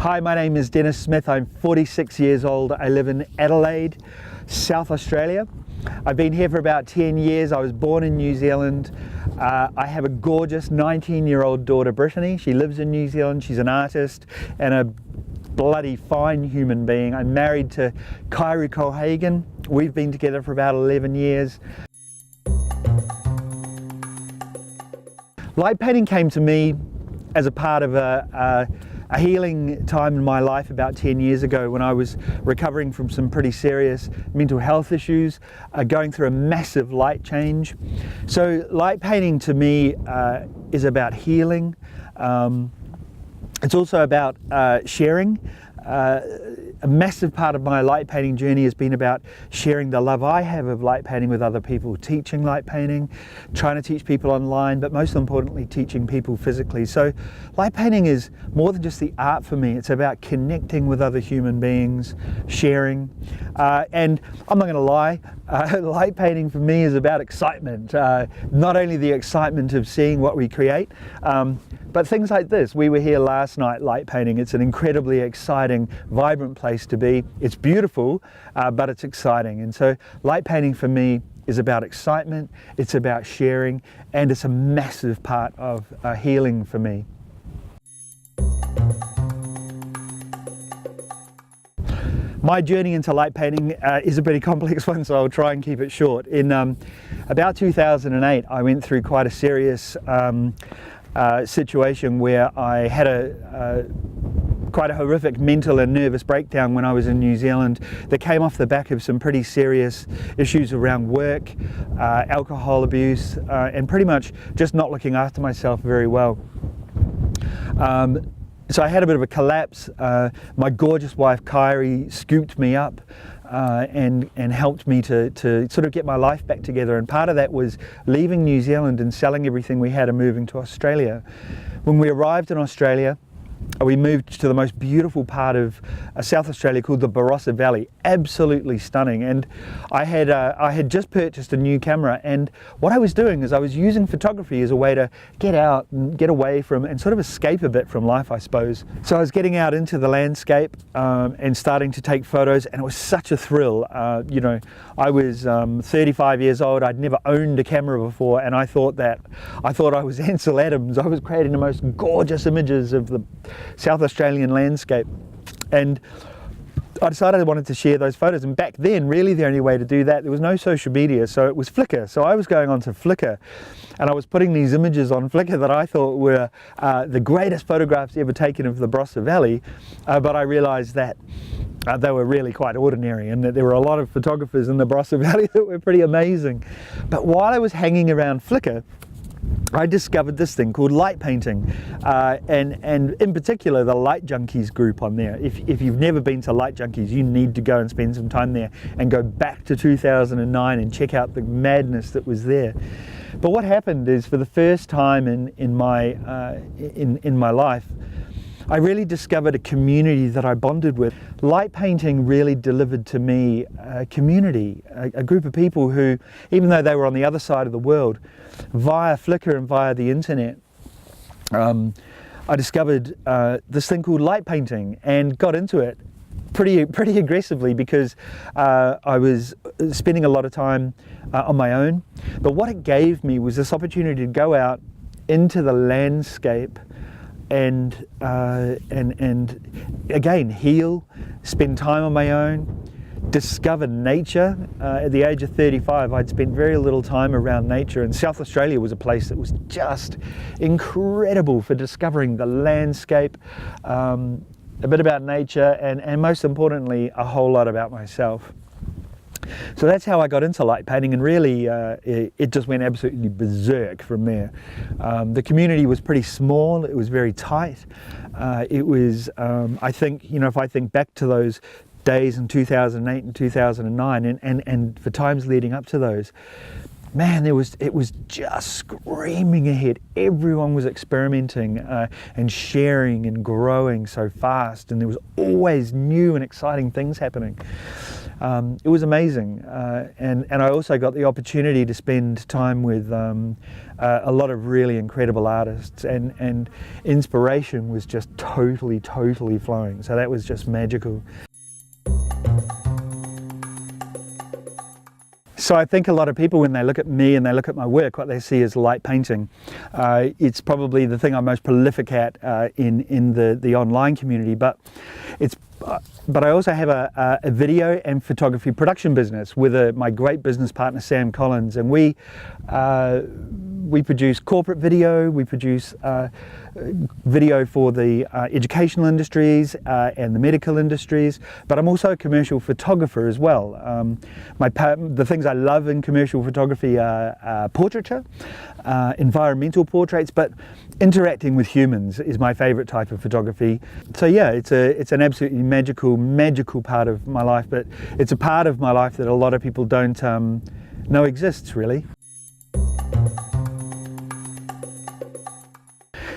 Hi, my name is Dennis Smith. I'm 46 years old. I live in Adelaide, South Australia. I've been here for about 10 years. I was born in New Zealand. I have a gorgeous 19-year-old daughter, Brittany. She lives in New Zealand. She's an artist and a bloody fine human being. I'm married to Kyrie Colhagen. We've been together for about 11 years. Light painting came to me as a part of a healing time in my life about 10 years ago when I was recovering from some pretty serious mental health issues, going through a massive light change. So light painting to me is about healing. It's also about sharing. A massive part of my light painting journey has been about sharing the love I have of light painting with other people, teaching light painting, trying to teach people online, but most importantly teaching people physically. So light painting is more than just the art for me. It's about connecting with other human beings, sharing, and I'm not going to lie, light painting for me is about excitement. Not only the excitement of seeing what we create, but things like this. We were here last night light painting. It's an incredibly exciting, vibrant place to be. It's beautiful, but it's exciting. And so light painting for me is about excitement, it's about sharing, and it's a massive part of healing for me. My journey into light painting is a pretty complex one, so I'll try and keep it short. In about 2008, I went through quite a serious situation where I had quite a horrific mental and nervous breakdown when I was in New Zealand that came off the back of some pretty serious issues around work, alcohol abuse, and pretty much just not looking after myself very well. So I had a bit of a collapse. My gorgeous wife Kyrie scooped me up and helped me to sort of get my life back together, and part of that was leaving New Zealand and selling everything we had and moving to Australia. When we arrived in Australia, we moved to the most beautiful part of South Australia called the Barossa Valley. Absolutely stunning. And I had just purchased a new camera, and what I was doing is I was using photography as a way to get out and get away from and sort of escape a bit from life, I suppose. So I was getting out into the landscape and starting to take photos, and it was such a thrill. You know, I was 35 years old. I'd never owned a camera before, and I thought I was Ansel Adams. I was creating the most gorgeous images of the South Australian landscape, and I decided I wanted to share those photos. And back then, really the only way to do that, there was no social media, so it was Flickr. So I was going onto Flickr and I was putting these images on Flickr that I thought were the greatest photographs ever taken of the Barossa Valley, but I realized that they were really quite ordinary, and that there were a lot of photographers in the Barossa Valley that were pretty amazing. But while I was hanging around Flickr, I discovered this thing called light painting, and in particular the Light Junkies group on there. If you've never been to Light Junkies, you need to go and spend some time there and go back to 2009 and check out the madness that was there. But what happened is, for the first time in my life, I really discovered a community that I bonded with. Light painting really delivered to me a community, a group of people who, even though they were on the other side of the world, via Flickr and via the internet, I discovered this thing called light painting and got into it pretty aggressively, because I was spending a lot of time on my own. But what it gave me was this opportunity to go out into the landscape and again heal, spend time on my own, discover nature. At the age of 35, I'd spent very little time around nature, and South Australia was a place that was just incredible for discovering the landscape, a bit about nature, and most importantly, a whole lot about myself. So that's how I got into light painting, and really it just went absolutely berserk from there. The community was pretty small, it was very tight. It was, I think, you know, if I think back to those days in 2008 and 2009 and for times leading up to those, man, it was just screaming ahead. Everyone was experimenting and sharing and growing so fast, and there was always new and exciting things happening. It was amazing, and I also got the opportunity to spend time with a lot of really incredible artists, and inspiration was just totally flowing. So that was just magical. So I think a lot of people, when they look at me and they look at my work, what they see is light painting. It's probably the thing I'm most prolific at in the online community, but I also have a video and photography production business with my great business partner Sam Collins, and we produce corporate video, we produce video for the educational industries and the medical industries, but I'm also a commercial photographer as well. The things I love in commercial photography are portraiture, environmental portraits, but interacting with humans is my favorite type of photography. So yeah, it's an absolutely magical part of my life, but it's a part of my life that a lot of people don't know exists, really.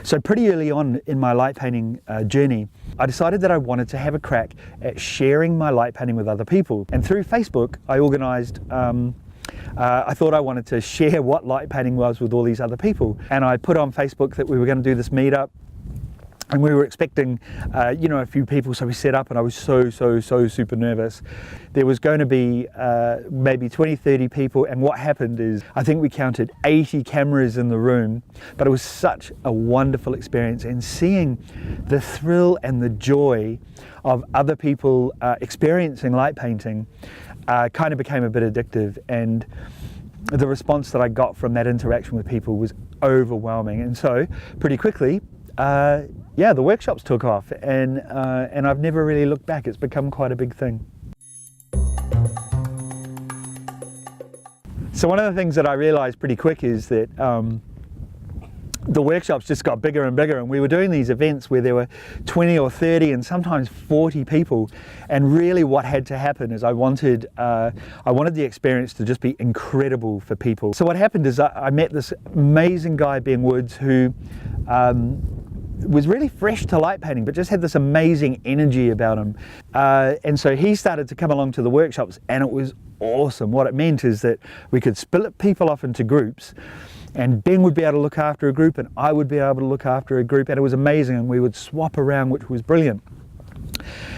So pretty early on in my light painting journey, I decided that I wanted to have a crack at sharing my light painting with other people. And through Facebook, I organised, I thought I wanted to share what light painting was with all these other people. And I put on Facebook that we were going to do this meetup. And we were expecting, a few people, so we set up, and I was so super nervous. There was going to be maybe 20, 30 people, and what happened is, I think we counted 80 cameras in the room, but it was such a wonderful experience, and seeing the thrill and the joy of other people experiencing light painting kind of became a bit addictive, and the response that I got from that interaction with people was overwhelming. And so, pretty quickly, the workshops took off, and I've never really looked back. It's become quite a big thing. So one of the things that I realized pretty quick is that the workshops just got bigger and bigger, and we were doing these events where there were 20 or 30 and sometimes 40 people, and really what had to happen is I wanted the experience to just be incredible for people. So what happened is I met this amazing guy, Ben Woods, who was really fresh to light painting, but just had this amazing energy about him. And so he started to come along to the workshops, and it was awesome. What it meant is that we could split people off into groups, and Ben would be able to look after a group, and I would be able to look after a group, and it was amazing, and we would swap around, which was brilliant.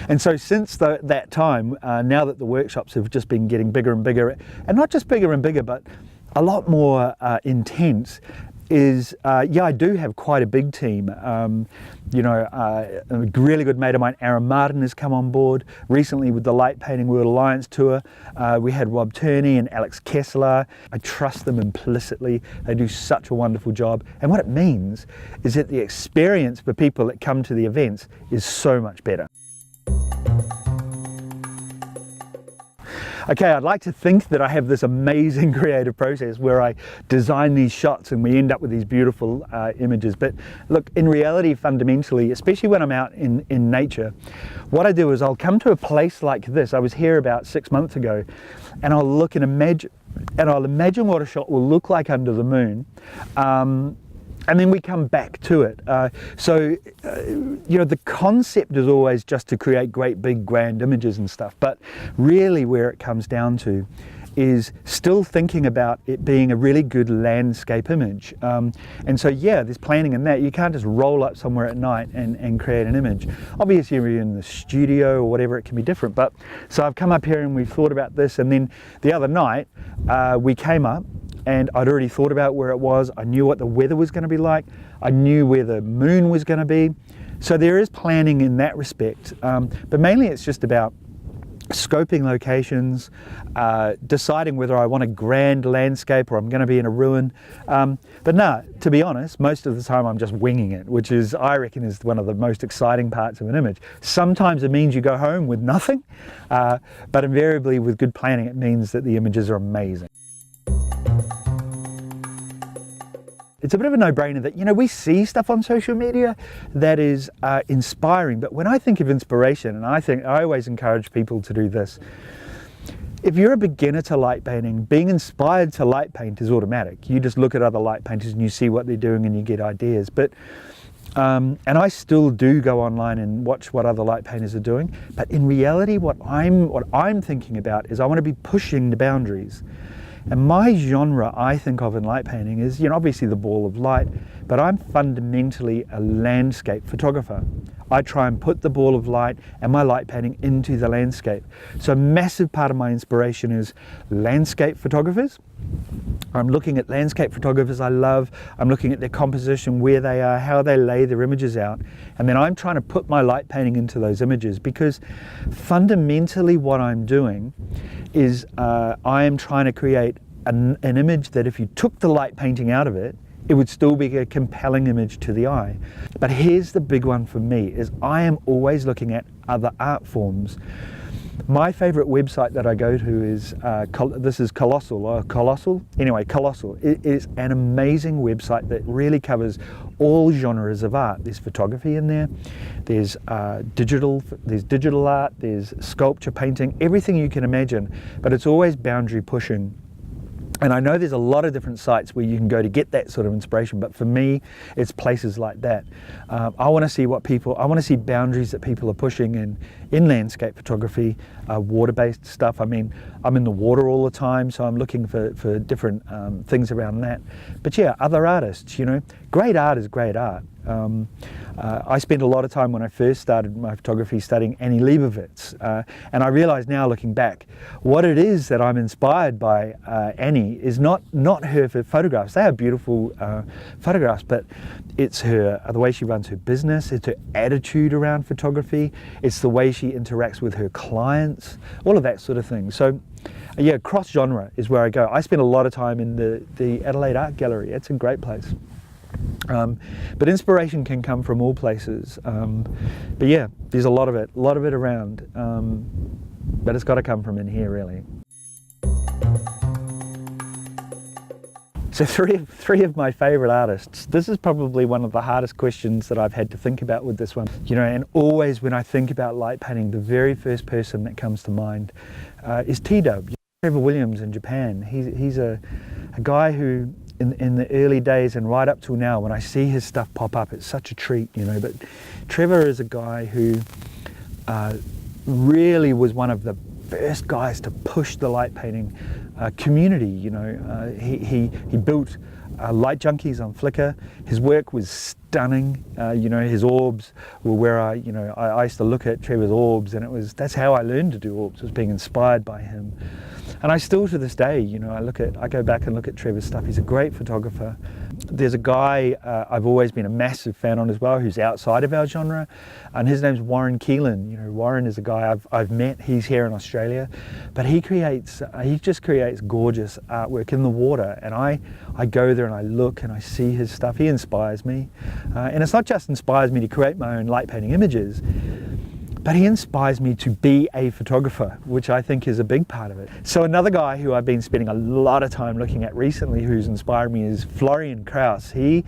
And so since that time, now that the workshops have just been getting bigger and bigger, and not just bigger and bigger, but a lot more intense, I do have quite a big team. A really good mate of mine, Aaron Martin, has come on board recently with the Light Painting World Alliance tour. We had Rob Turney and Alex Kessler. I trust them implicitly. They do such a wonderful job. And what it means is that the experience for people that come to the events is so much better. Okay, I'd like to think that I have this amazing creative process where I design these shots and we end up with these beautiful images. But look, in reality, fundamentally, especially when I'm out in nature, what I do is I'll come to a place like this. I was here about 6 months ago, and I'll look and imagine what a shot will look like under the moon. And then we come back to it. The concept is always just to create great big grand images and stuff, but really where it comes down to is still thinking about it being a really good landscape image. And so yeah, there's planning in that. You can't just roll up somewhere at night and create an image. Obviously, if you're in the studio or whatever, it can be different. But so I've come up here and we've thought about this, and then the other night we came up, and I'd already thought about where it was. I knew what the weather was going to be like. I knew where the moon was going to be. So there is planning in that respect. But mainly it's just about scoping locations, deciding whether I want a grand landscape or I'm going to be in a ruin. But no, to be honest, most of the time I'm just winging it, which is, I reckon, is one of the most exciting parts of an image. Sometimes it means you go home with nothing, but invariably with good planning it means that the images are amazing. It's a bit of a no-brainer that, we see stuff on social media that is inspiring, but when I think of inspiration, and I always encourage people to do this, if you're a beginner to light painting, being inspired to light paint is automatic. You just look at other light painters and you see what they're doing and you get ideas. But And I still do go online and watch what other light painters are doing, but in reality what I'm thinking about is I want to be pushing the boundaries. And my genre I think of in light painting is, obviously the ball of light, but I'm fundamentally a landscape photographer. I try and put the ball of light and my light painting into the landscape. So a massive part of my inspiration is landscape photographers. I'm looking at landscape photographers I love. I'm looking at their composition, where they are, how they lay their images out. And then I'm trying to put my light painting into those images, because fundamentally what I'm doing is I am trying to create an image that if you took the light painting out of it, it would still be a compelling image to the eye. But here's the big one for me, is I am always looking at other art forms. My favorite website that I go to is, this is Colossal. It is an amazing website that really covers all genres of art. There's photography in there, there's digital art, there's sculpture, painting, everything you can imagine, but it's always boundary pushing. And I know there's a lot of different sites where you can go to get that sort of inspiration, but for me, it's places like that. I want to see boundaries that people are pushing in landscape photography, water-based stuff. I mean, I'm in the water all the time, so I'm looking for different things around that. But yeah, other artists, great art is great art. I spent a lot of time when I first started my photography studying Annie Leibovitz, and I realize now, looking back, what it is that I'm inspired by Annie is not her photographs. They are beautiful photographs, but it's the way she runs her business, it's her attitude around photography, it's the way she interacts with her clients, all of that sort of thing. So yeah, cross genre is where I go. I spend a lot of time in the Adelaide Art Gallery. It's a great place. But inspiration can come from all places. But yeah, there's a lot of it around. But it's got to come from in here, really. So three of my favorite artists. This is probably one of the hardest questions that I've had to think about with this one. And always when I think about light painting, the very first person that comes to mind is T-Dub, Trevor Williams in Japan. He's a guy who, in the early days and right up till now, when I see his stuff pop up, it's such a treat, But Trevor is a guy who really was one of the first guys to push the light painting community. He built Light Junkies on Flickr. His work was stunning. His orbs were where I used to look at Trevor's orbs, and that's how I learned to do orbs, was being inspired by him. And I still, to this day, I go back and look at Trevor's stuff. He's a great photographer. There's a guy I've always been a massive fan on as well, who's outside of our genre, and his name's Warren Keelan. Warren is a guy I've met. He's here in Australia, but he just creates gorgeous artwork in the water. And I go there and I look and I see his stuff. He inspires me, and it's not just inspires me to create my own light painting images, but he inspires me to be a photographer, which I think is a big part of it. So another guy who I've been spending a lot of time looking at recently, who's inspired me, is Florian Kraus. I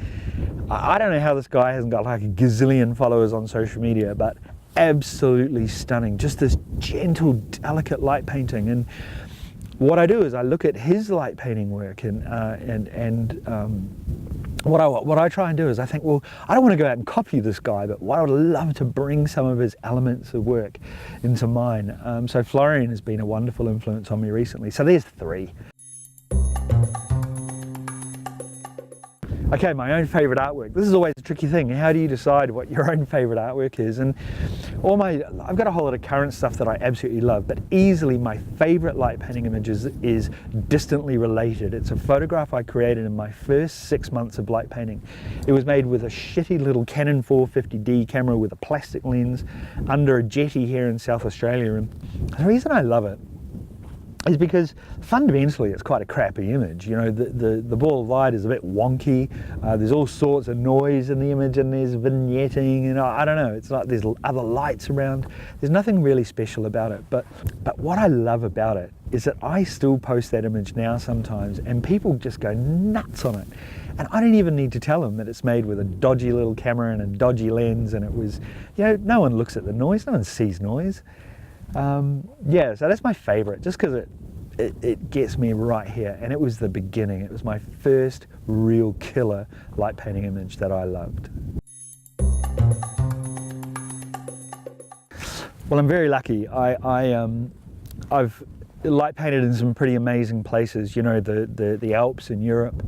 don't know how this guy hasn't got like a gazillion followers on social media, but absolutely stunning. Just this gentle, delicate light painting. And what I do is I look at his light painting work, and what I try and do is I think, well, I don't want to go out and copy this guy, but I would love to bring some of his elements of work into mine. So Florian has been a wonderful influence on me recently. So there's three. Okay, my own favourite artwork. This is always a tricky thing. How do you decide what your own favourite artwork is? And I've got a whole lot of current stuff that I absolutely love, but easily my favourite light painting images is distantly related. It's a photograph I created in my first 6 months of light painting. It was made with a shitty little Canon 450D camera with a plastic lens under a jetty here in South Australia. And the reason I love it is because fundamentally it's quite a crappy image. The ball of light is a bit wonky. There's all sorts of noise in the image, and there's vignetting, and I don't know, it's like there's other lights around. There's nothing really special about it, but what I love about it is that I still post that image now sometimes, and people just go nuts on it. And I don't even need to tell them that it's made with a dodgy little camera and a dodgy lens, and it was, no one looks at the noise, no one sees noise. Yeah, so that's my favorite, just because it gets me right here, and it was the beginning. It was my first real killer light painting image that I loved. Well, I'm very lucky. I've light painted in some pretty amazing places. You know, the Alps in Europe,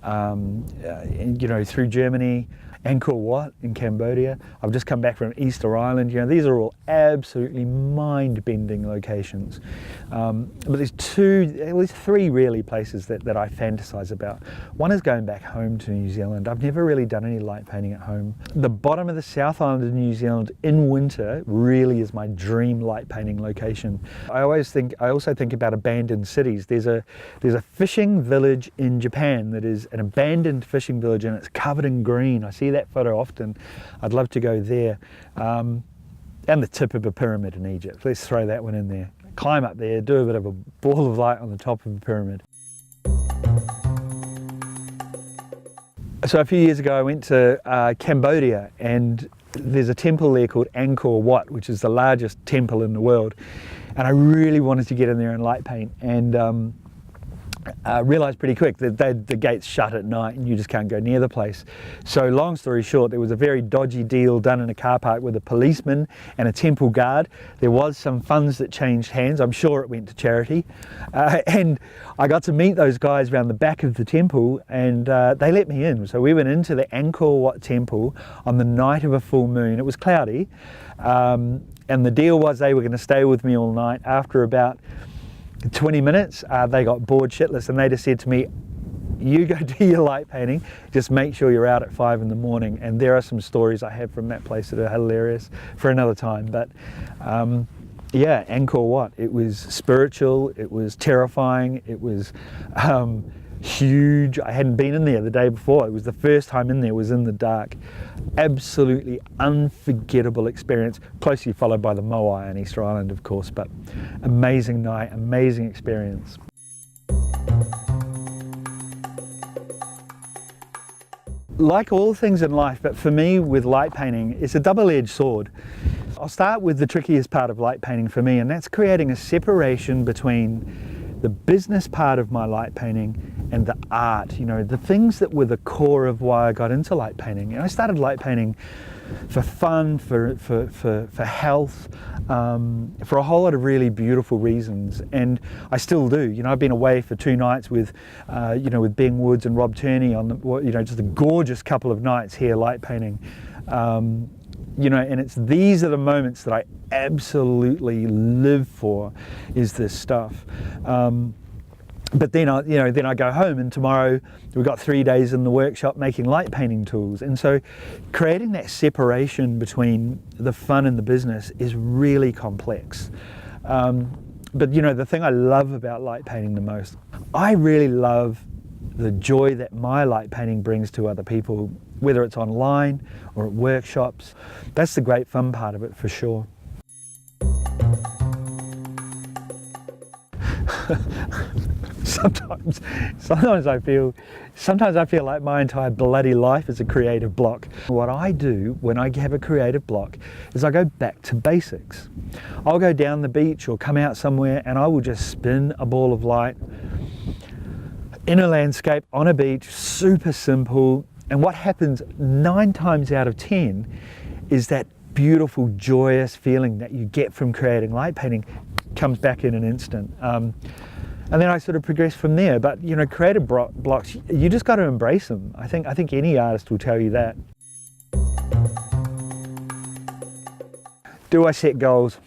and, you know, through Germany, Angkor Wat in Cambodia. I've just come back from Easter Island. You know, these are all absolutely mind-bending locations. But there's at least three really places that I fantasize about. One is going back home to New Zealand. I've never really done any light painting at home. The bottom of the South Island of New Zealand in winter really is my dream light painting location. I also think about abandoned cities. There's a fishing village in Japan that is an abandoned fishing village, and it's covered in green. I see that photo often. I'd love to go there. And the tip of a pyramid in Egypt. Let's throw that one in there. Climb up there, do a bit of a ball of light on the top of the pyramid. So a few years ago I went to Cambodia, and there's a temple there called Angkor Wat, which is the largest temple in the world. And I really wanted to get in there and light paint, and realised pretty quick that the gates shut at night and you just can't go near the place. So long story short, there was a very dodgy deal done in a car park with a policeman and a temple guard. There was some funds that changed hands. I'm sure it went to charity. And I got to meet those guys around the back of the temple, and they let me in. So we went into the Angkor Wat temple on the night of a full moon. It was cloudy. And the deal was they were going to stay with me all night. After about 20 minutes, they got bored shitless, and they just said to me, you go do your light painting, just make sure you're out at 5 in the morning. And there are some stories I have from that place that are hilarious for another time. But yeah, Angkor Wat, it was spiritual, it was terrifying, it was huge. I hadn't been in there the day before. It was the first time in there, was in the dark. Absolutely unforgettable experience, closely followed by the Moai and Easter Island, of course, but amazing night, amazing experience. Like all things in life, but for me with light painting, it's a double-edged sword. I'll start with the trickiest part of light painting for me, and that's creating a separation between the business part of my light painting and the art, you know, the things that were the core of why I got into light painting. And I started light painting for fun, for health, for a whole lot of really beautiful reasons, and I still do. You know, I've been away for 2 nights with, you know, with Ben Woods and Rob Turney on the, you know, just a gorgeous couple of nights here light painting. You know, and these are the moments that I absolutely live for, is this stuff. But then I go home, and tomorrow we've got 3 days in the workshop making light painting tools. And so creating that separation between the fun and the business is really complex. But you know, the thing I love about light painting the most, I really love the joy that my light painting brings to other people, whether it's online or at workshops. That's the great fun part of it, for sure. Sometimes I feel like my entire bloody life is a creative block. What I do when I have a creative block is I go back to basics. I'll go down the beach or come out somewhere, and I will just spin a ball of light in a landscape on a beach, super simple. And what happens 9 times out of 10 is that beautiful, joyous feeling that you get from creating light painting comes back in an instant. And then I sort of progress from there. But you know, creative blocks, you just got to embrace them. I think any artist will tell you that. Do I set goals?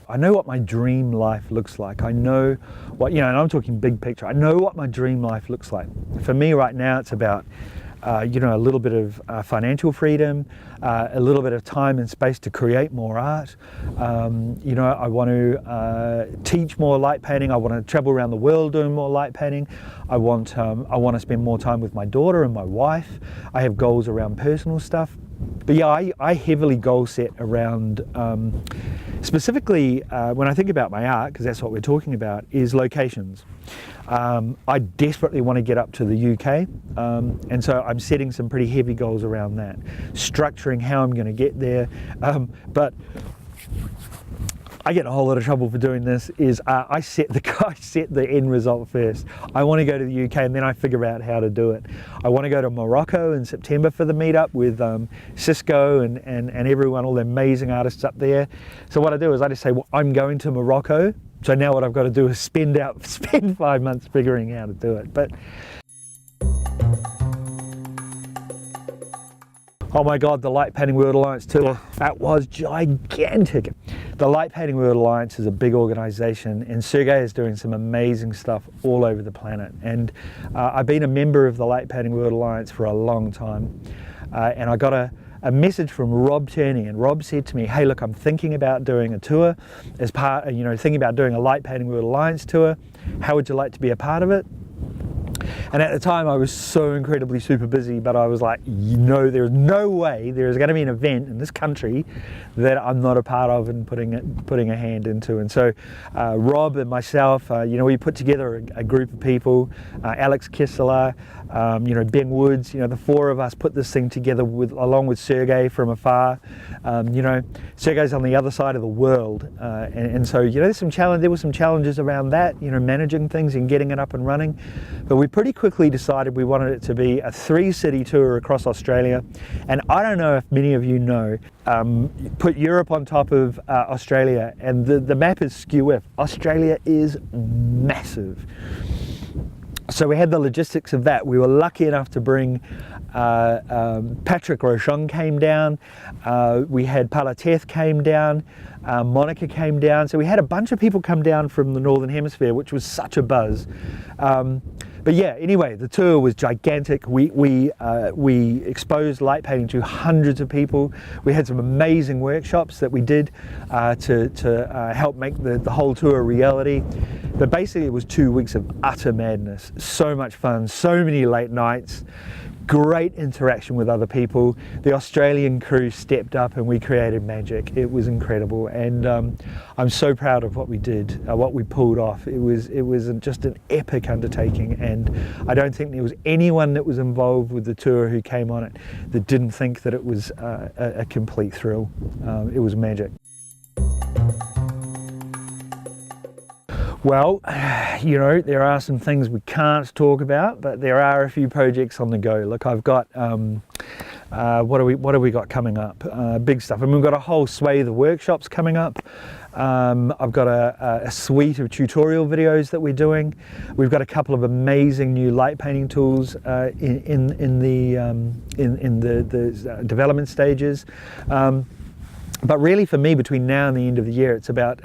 I know what my dream life looks like. I know what, you know, and I'm talking big picture. I know what my dream life looks like. For me right now, it's about you know, a little bit of financial freedom, a little bit of time and space to create more art. You know, I want to teach more light painting. I want to travel around the world doing more light painting. I want to spend more time with my daughter and my wife. I have goals around personal stuff. But yeah, I heavily goal set around, specifically when I think about my art, because that's what we're talking about, is locations. I desperately want to get up to the UK, and so I'm setting some pretty heavy goals around that, structuring how I'm going to get there. But I get in a whole lot of trouble for doing this, is I set the end result first. I want to go to the UK and then I figure out how to do it. I want to go to Morocco in September for the meetup with Cisco and everyone, all the amazing artists up there. So what I do is I just say, well, I'm going to Morocco. So now what I've got to do is spend 5 months figuring out how to do it. But oh my God, the Light Painting World Alliance tour, that was gigantic. The Light Painting World Alliance is a big organization, and Sergey is doing some amazing stuff all over the planet. And I've been a member of the Light Painting World Alliance for a long time. And I got a message from Rob Turney, and Rob said to me, hey, look, I'm thinking about doing a tour as part, thinking about doing a Light Painting World Alliance tour. How would you like to be a part of it? And at the time I was so incredibly super busy, but I was like, there's no way there is going to be an event in this country that I'm not a part of and putting a hand into. And so Rob and myself, we put together a group of people, Alex Kessler, Ben Woods, the four of us put this thing together along with Sergey from afar. Sergey's on the other side of the world, and so there were some challenges around that, managing things and getting it up and running. But we pretty quickly decided we wanted it to be a 3-city tour across Australia. And I don't know if many of you know, put Europe on top of Australia, and the map is skew with. Australia is massive. So we had the logistics of that. We were lucky enough to bring Patrick Rochon came down, we had Palateth came down, Monica came down. So we had a bunch of people come down from the Northern Hemisphere, which was such a buzz. But yeah, anyway, the tour was gigantic. We exposed light painting to hundreds of people. We had some amazing workshops that we did to help make the whole tour a reality. But basically it was 2 weeks of utter madness. So much fun, so many late nights, great interaction with other people. The Australian crew stepped up and we created magic. It was incredible, and I'm so proud of what we did, what we pulled off. It was just an epic undertaking, and I don't think there was anyone that was involved with the tour who came on it that didn't think that it was a complete thrill. It was magic. Well, there are some things we can't talk about, but there are a few projects on the go. Look, I've got, what have we got coming up? Big stuff. I mean, we've got a whole swathe of workshops coming up. I've got a suite of tutorial videos that we're doing. We've got a couple of amazing new light painting tools in the development stages. But really, for me, between now and the end of the year, it's about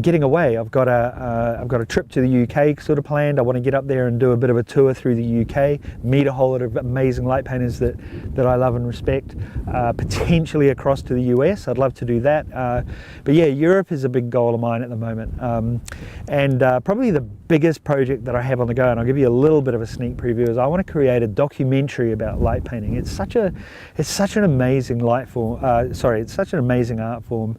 getting away. I've got a trip to the UK sort of planned. I want to get up there and do a bit of a tour through the UK, meet a whole lot of amazing light painters that I love and respect. Potentially across to the US, I'd love to do that. But yeah, Europe is a big goal of mine at the moment. And probably the biggest project that I have on the go, and I'll give you a little bit of a sneak preview, is I want to create a documentary about light painting. It's such an amazing it's such an amazing art form,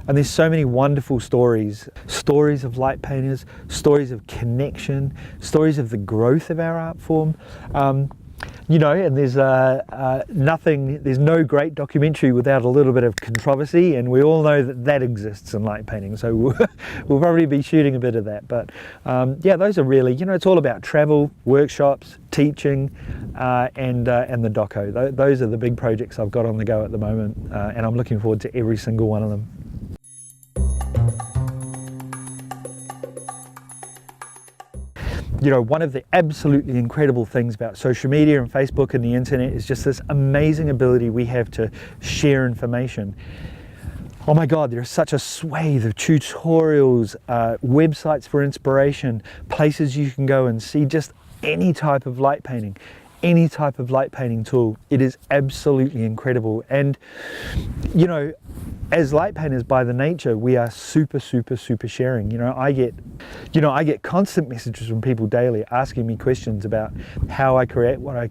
and there's so many wonderful stories of light painters, stories of connection, stories of the growth of our art form. And there's no great documentary without a little bit of controversy, and we all know that exists in light painting, so we'll probably be shooting a bit of that. But yeah, those are really, it's all about travel, workshops, teaching, and the doco. Those are the big projects I've got on the go at the moment, and I'm looking forward to every single one of them. One of the absolutely incredible things about social media and Facebook and the internet is just this amazing ability we have to share information. Oh my God, there's such a swathe of tutorials, websites for inspiration, places you can go and see just any type of light painting, any type of light painting tool. It is absolutely incredible. And as light painters by the nature, we are super sharing. I get constant messages from people daily asking me questions about how I create, what I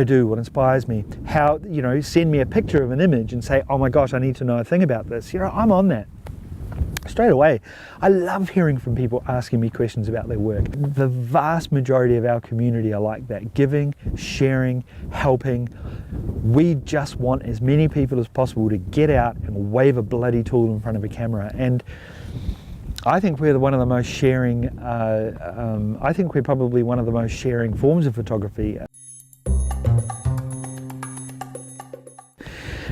do, what inspires me, how, send me a picture of an image and say, oh my gosh, I need to know a thing about this. I'm on that. straight away, I love hearing from people asking me questions about their work. The vast majority of our community are like that, giving, sharing, helping. We just want as many people as possible to get out and wave a bloody tool in front of a camera. And I think we're one of the most sharing, I think we're probably one of the most sharing forms of photography.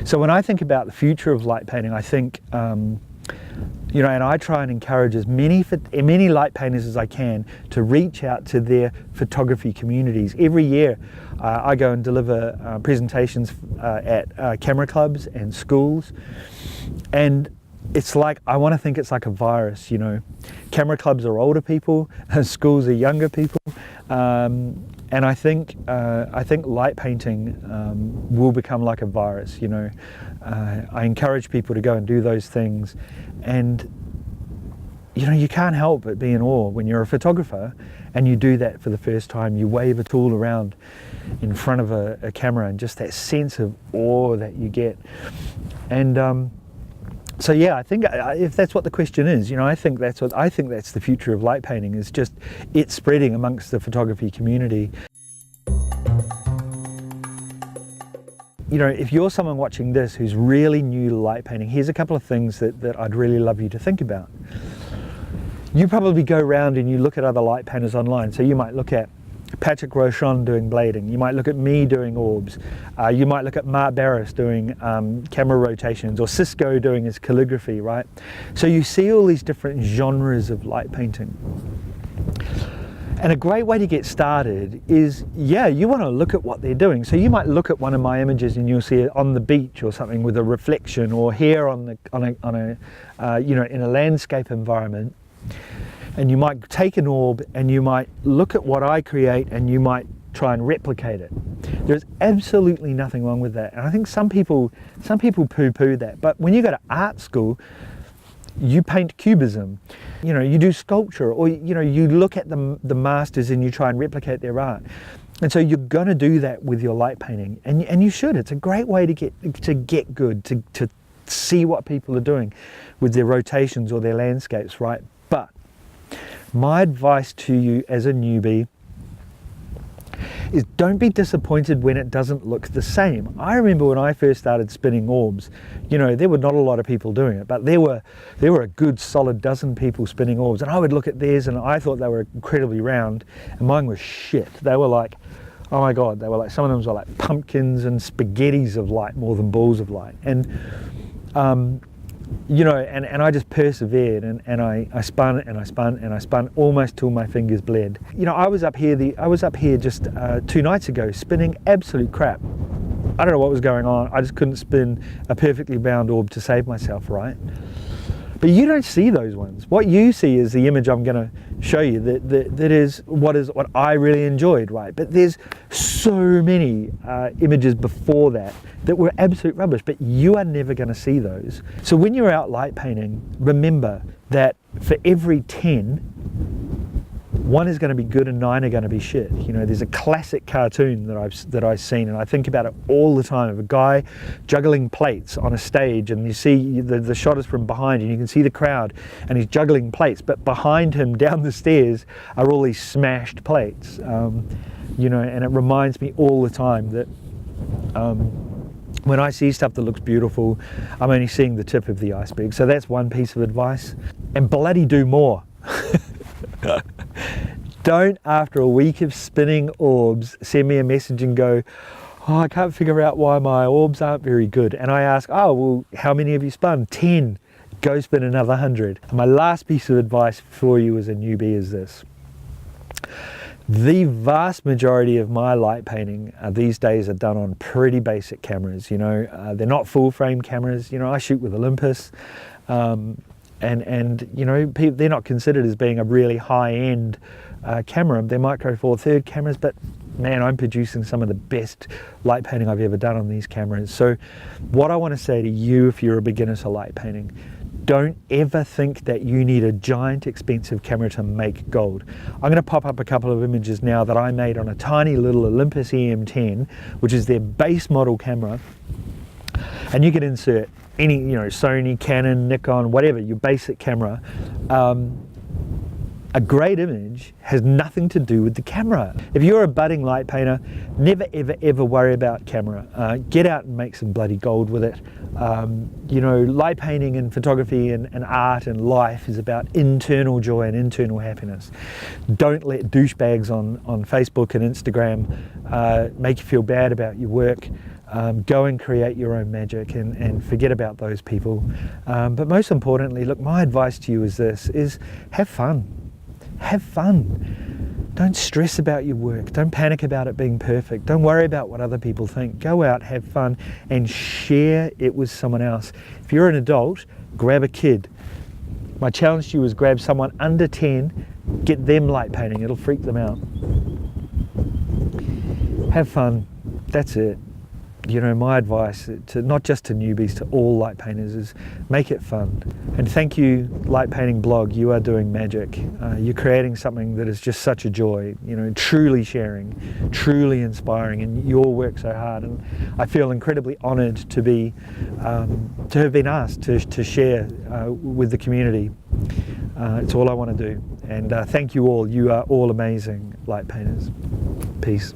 So when I think about the future of light painting, I think, you know, and I try and encourage as many light painters as I can to reach out to their photography communities. Every year I go and deliver presentations at camera clubs and schools, and it's like, I want to think it's like a virus, you know. Camera clubs are older people, schools are younger people, and I think light painting will become like a virus, you know. I encourage people to go and do those things, and you know, you can't help but be in awe when you're a photographer and you do that for the first time. You wave a tool around in front of a camera, and just that sense of awe that you get. And so yeah, I think if that's what the question is, you know, I think that's the future of light painting, is just it spreading amongst the photography community. You know, if you're someone watching this who's really new to light painting, here's a couple of things that I'd really love you to think about. You probably go around and you look at other light painters online. So you might look at Patrick Rochon doing blading, you might look at me doing orbs, you might look at Mark Barris doing camera rotations, or Cisco doing his calligraphy, right? So you see all these different genres of light painting. And a great way to get started is, yeah, you want to look at what they're doing. So you might look at one of my images and you'll see it on the beach or something with a reflection, or here on a you know, in a landscape environment. And you might take an orb and you might look at what I create and you might try and replicate it. There's absolutely nothing wrong with that. And I think some people poo-poo that. But when you go to art school, you paint cubism, you know, you do sculpture, or you know, you look at the masters and you try and replicate their art. And so you're going to do that with your light painting, and you should. It's a great way to get good, to see what people are doing with their rotations or their landscapes, right? But my advice to you as a newbie is, don't be disappointed when it doesn't look the same. I remember when I first started spinning orbs, you know, there were not a lot of people doing it, but there were a good solid dozen people spinning orbs, and I would look at theirs and I thought they were incredibly round, and mine was shit. They were like, oh my God, they were like, some of them were like pumpkins and spaghettis of light more than balls of light. And you know, and I just persevered, and I spun and I spun and I spun almost till my fingers bled. You know, I was up here just 2 nights ago spinning absolute crap. I don't know what was going on. I just couldn't spin a perfectly bound orb to save myself, right? But you don't see those ones. What you see is the image I'm going to show you that is what I really enjoyed, right? But there's so many images before that were absolute rubbish, but you are never going to see those. So when you're out light painting, remember that for every 10, 1 is going to be good and 9 are going to be shit. You know, there's a classic cartoon that I've seen, and I think about it all the time, of a guy juggling plates on a stage, and you see the shot is from behind, and you can see the crowd, and he's juggling plates, but behind him down the stairs are all these smashed plates. You know, and it reminds me all the time that when I see stuff that looks beautiful, I'm only seeing the tip of the iceberg. So that's one piece of advice. And bloody do more. Don't, after a week of spinning orbs, send me a message and go, oh, I can't figure out why my orbs aren't very good. And I ask, oh, well, how many have you spun? 10. Go spin another 100. And my last piece of advice for you as a newbie is this. The vast majority of my light painting these days are done on pretty basic cameras. You know, they're not full frame cameras. You know, I shoot with Olympus. And you know, they're not considered as being a really high-end camera. They're Micro Four Thirds cameras, but man, I'm producing some of the best light painting I've ever done on these cameras. So what I want to say to you, if you're a beginner to light painting, don't ever think that you need a giant expensive camera to make gold. I'm going to pop up a couple of images now that I made on a tiny little Olympus EM10, which is their base model camera, and you can insert any, Sony, Canon, Nikon, whatever, your basic camera, a great image has nothing to do with the camera. If you're a budding light painter, never ever ever worry about camera. Get out and make some bloody gold with it. Light painting and photography and art and life is about internal joy and internal happiness. Don't let douchebags on Facebook and Instagram make you feel bad about your work. Go and create your own magic and forget about those people. But most importantly, look, my advice to you is this, is have fun. Have fun. Don't stress about your work. Don't panic about it being perfect. Don't worry about what other people think. Go out, have fun, and share it with someone else. If you're an adult, grab a kid. My challenge to you is grab someone under 10, get them light painting. It'll freak them out. Have fun. That's it. My advice, to not just to newbies, to all light painters, is make it fun. And thank you, Light Painting Blog. You are doing magic. You're creating something that is just such a joy, truly sharing, truly inspiring, and you all work so hard. And I feel incredibly honoured to have been asked to share with the community. It's all I want to do. And thank you all. You are all amazing light painters. Peace.